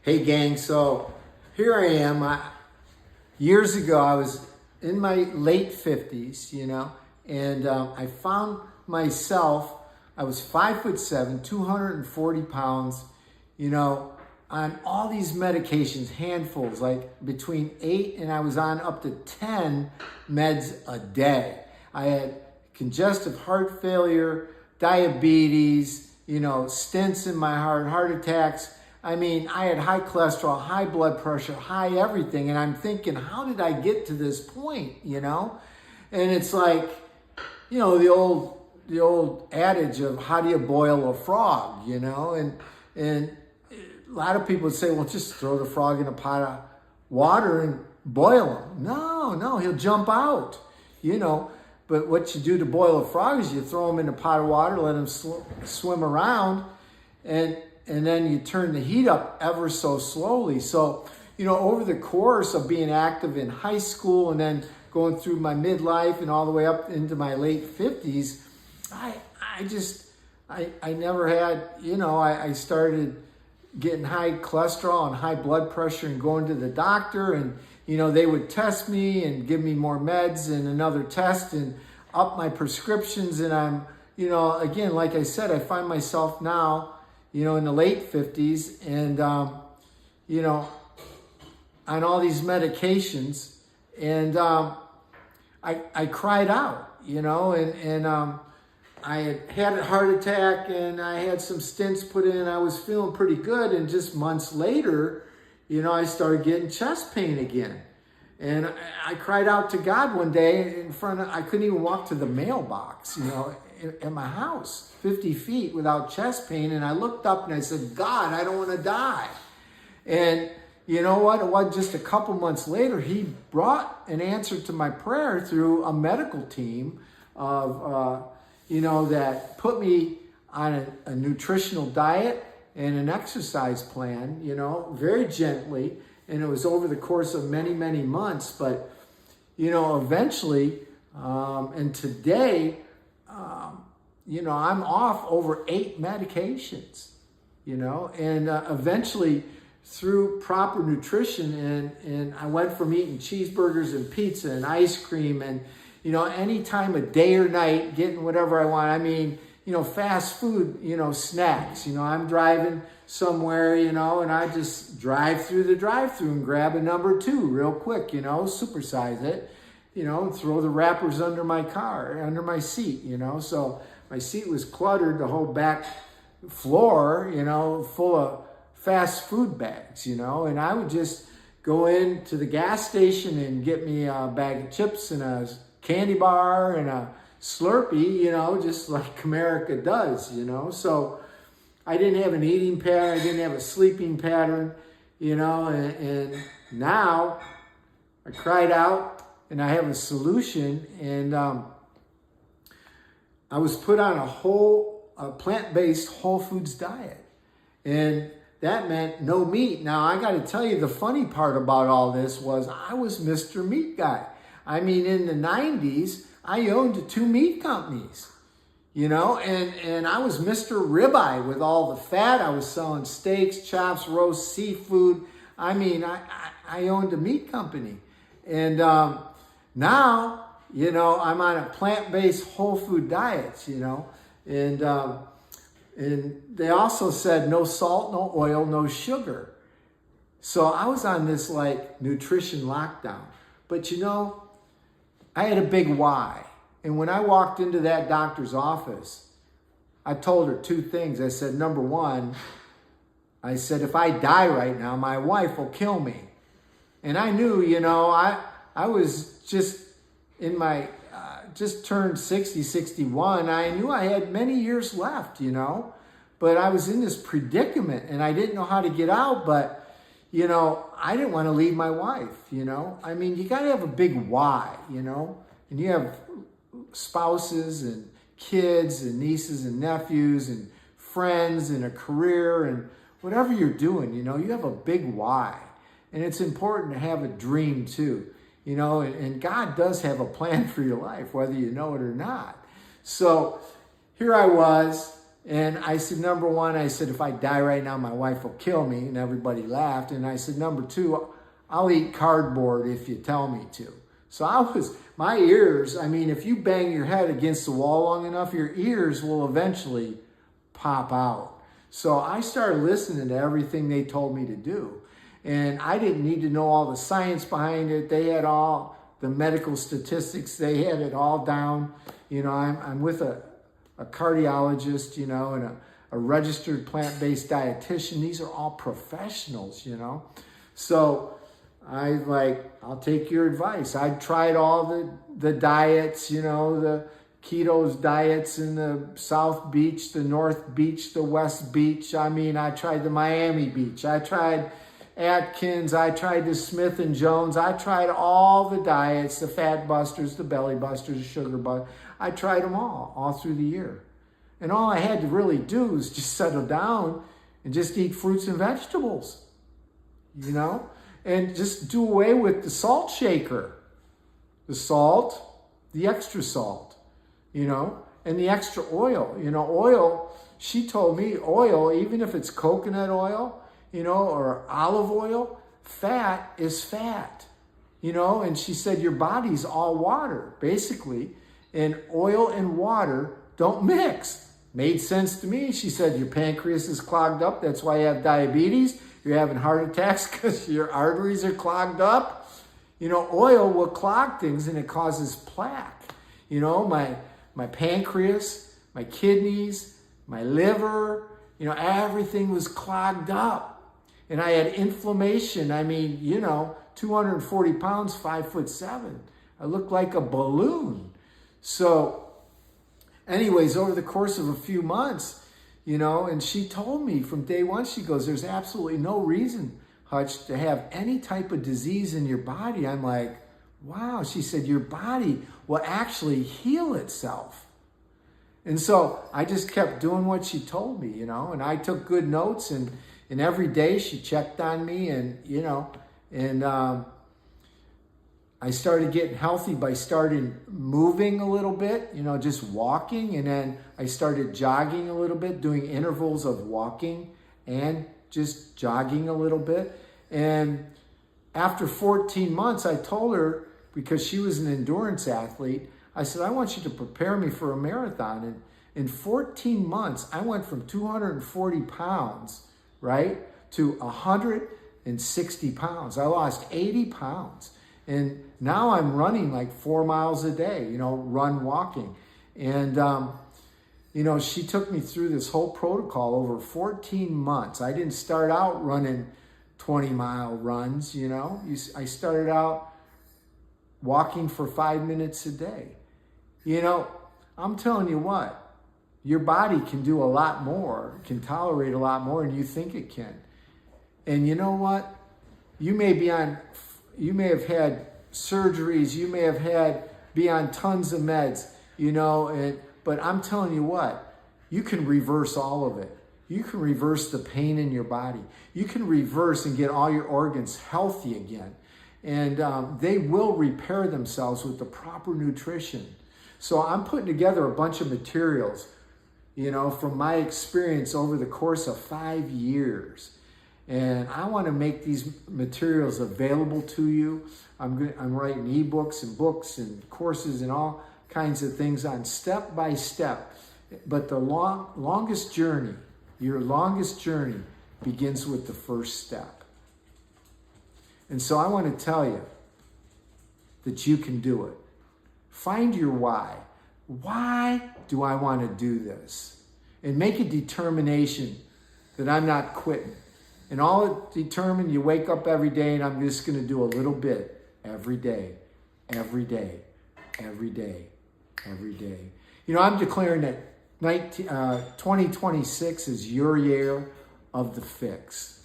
Hey gang, so here I am. Years ago, I was in my late 50s, and I found myself, I was 5'7", 240 pounds, on all these medications, handfuls, like between 8 and I was on up to 10 meds a day. I had congestive heart failure, diabetes, stents in my heart attacks. I mean, I had high cholesterol, high blood pressure, high everything. And I'm thinking, how did I get to this point, And it's like, the old adage of how do you boil a frog, And a lot of people would say, well, just throw the frog in a pot of water and boil him. No, he'll jump out, But what you do to boil a frog is you throw him in a pot of water, let him swim around, and then you turn the heat up ever so slowly. So, over the course of being active in high school and then going through my midlife and all the way up into my late 50s, I never had, I started getting high cholesterol and high blood pressure and going to the doctor, and, they would test me and give me more meds and another test and up my prescriptions. And I'm, again, like I said, I find myself now, in the late 50s and, on all these medications. And I cried out, I had a heart attack and I had some stents put in. I was feeling pretty good. And just months later, I started getting chest pain again. And I cried out to God one day I couldn't even walk to the mailbox, at my house, 50 feet without chest pain. And I looked up and I said, God, I don't want to die. And you know what? It was just a couple months later, he brought an answer to my prayer through a medical team of, that put me on a nutritional diet and an exercise plan, very gently. And it was over the course of many, many months. But, eventually, and today, I'm off over 8 medications, and eventually through proper nutrition and I went from eating cheeseburgers and pizza and ice cream and, any time of day or night, getting whatever I want. I mean, fast food, snacks, I'm driving somewhere, and I just drive through the drive-through and grab a number 2 real quick, supersize it, and throw the wrappers under my car, under my seat, so my seat was cluttered, the whole back floor, full of fast food bags, and I would just go into the gas station and get me a bag of chips and a candy bar and a Slurpee, just like America does, so I didn't have an eating pattern, I didn't have a sleeping pattern, and now I cried out and I have a solution. And I was put on a plant-based whole foods diet, and that meant no meat. Now, I got to tell you, the funny part about all this was I was Mr. Meat Guy. I mean, in the 90s, I owned 2 meat companies, and I was Mr. Ribeye with all the fat. I was selling steaks, chops, roast, seafood. I mean, I owned a meat company. And now, I'm on a plant-based whole food diet, and they also said no salt, no oil, no sugar. So I was on this like nutrition lockdown. But I had a big why. And when I walked into that doctor's office, I told her 2 things. I said, number 1, I said, if I die right now, my wife will kill me. And I knew, I was just in my, just turned 60, 61. I knew I had many years left, but I was in this predicament and I didn't know how to get out. But, I didn't want to leave my wife, I mean, you got to have a big why, and you have spouses and kids and nieces and nephews and friends and a career and whatever you're doing, you have a big why. And it's important to have a dream too, and God does have a plan for your life, whether you know it or not. So here I was, And I said, number one, I said, if I die right now, my wife will kill me. And everybody laughed. And I said, number two, I'll eat cardboard if you tell me to. So my ears, I mean, if you bang your head against the wall long enough, your ears will eventually pop out. So I started listening to everything they told me to do. And I didn't need to know all the science behind it. They had all the medical statistics. They had it all down. You know, I'm with a cardiologist, you know, and a registered plant-based dietitian. These are all professionals, you know. So I'll take your advice. I tried all the diets, you know, the keto diets in the South Beach, the North Beach, the West Beach. I mean, I tried the Miami Beach. I tried Atkins. I tried the Smith and Jones. I tried all the diets, the Fat Busters, the Belly Busters, the Sugar Busters. I tried them all through the year. And all I had to really do was just settle down and just eat fruits and vegetables, you know, and just do away with the salt shaker, the salt, the extra salt, you know, and the extra oil. You know, oil, she told me oil, even if it's coconut oil, you know, or olive oil, fat is fat, you know, and she said your body's all water, basically, and oil and water don't mix. Made sense to me. She said your pancreas is clogged up. That's why you have diabetes. You're having heart attacks because your arteries are clogged up. You know, oil will clog things and it causes plaque. You know, my pancreas, my kidneys, my liver, you know, everything was clogged up. And I had inflammation. I mean, you know, 240 pounds, 5'7". I looked like a balloon. So anyways, over the course of a few months, you know, and she told me from day one, she goes, there's absolutely no reason, Hutch, to have any type of disease in your body. I'm like, wow. She said, your body will actually heal itself. And so I just kept doing what she told me, you know, and I took good notes, and every day she checked on me, and, you know, and I started getting healthy by starting moving a little bit, you know, just walking. And then I started jogging a little bit, doing intervals of walking and just jogging a little bit. And after 14 months, I told her, because she was an endurance athlete, I said, I want you to prepare me for a marathon. And in 14 months, I went from 240 pounds, right, to 160 pounds. I lost 80 pounds. And now I'm running like 4 miles a day, you know, walking. And, you know, she took me through this whole protocol over 14 months. I didn't start out running 20-mile runs, you know. I started out walking for 5 minutes a day. You know, I'm telling you what, your body can do a lot more, can tolerate a lot more than you think it can. And you know what? You may have had surgeries, you may have be on tons of meds, you know, but I'm telling you what, you can reverse all of it. You can reverse the pain in your body. You can reverse and get all your organs healthy again. And they will repair themselves with the proper nutrition. So I'm putting together a bunch of materials, you know, from my experience over the course of 5 years. And I want to make these materials available to you. I'm writing ebooks and books and courses and all kinds of things on step by step. But the longest journey, your longest journey, begins with the first step. And so I want to tell you that you can do it. Find your why. Why do I want to do this? And make a determination that I'm not quitting. And all it determined, you wake up every day and I'm just going to do a little bit every day, every day, every day, every day. You know, I'm declaring that 2026 is your year of the fix.